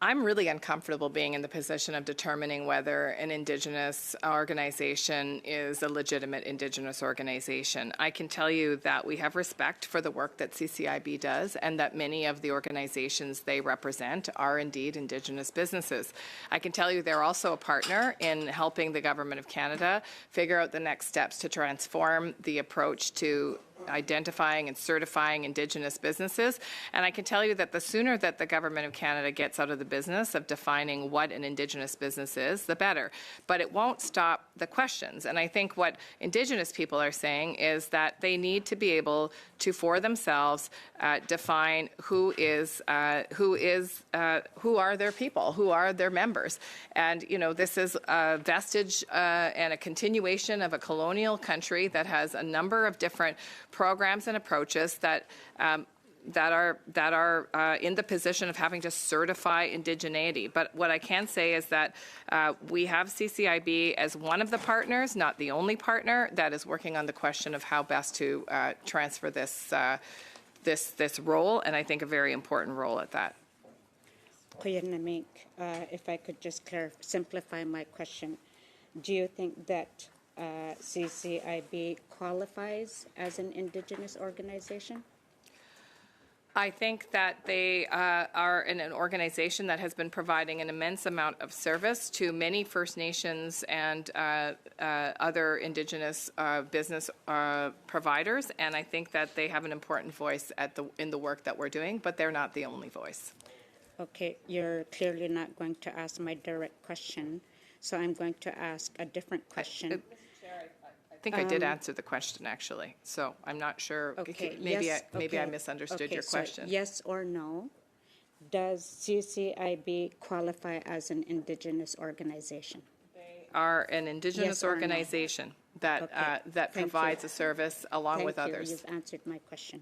I'm really uncomfortable being in the position of determining whether an Indigenous organization is a legitimate Indigenous organization. I can tell you that we have respect for the work that CCIB does and that many of the organizations they represent are indeed Indigenous businesses. I can tell you they're also a partner in helping the Government of Canada figure out the next steps to transform the approach to identifying and certifying Indigenous businesses. And I can tell you that the sooner that the Government of Canada gets out of the business of defining what an Indigenous business is, the better. But it won't stop the questions. And I think what Indigenous people are saying is that they need to be able to, for themselves, define who are their people, who are their members. And, you know, this is a vestige and a continuation of a colonial country that has a number of different programs and approaches that are in the position of having to certify indigeneity. But what I can say is that we have CCIB as one of the partners, not the only partner, that is working on the question of how best to transfer this role, and I think a very important role at that. If I could just simplify my question, do you think that CCIB qualifies as an Indigenous organization? I think that they are in an organization that has been providing an immense amount of service to many First Nations and other Indigenous business providers, and I think that they have an important voice in the work that we're doing, but they're not the only voice. Okay, you're clearly not going to ask my direct question, so I'm going to ask a different question. I think I did answer the question, actually, so I'm not sure. Okay, maybe I misunderstood your question. So yes or no, does CCIB qualify as an Indigenous organization? They are an Indigenous organization that provides a service along with others. You've answered my question.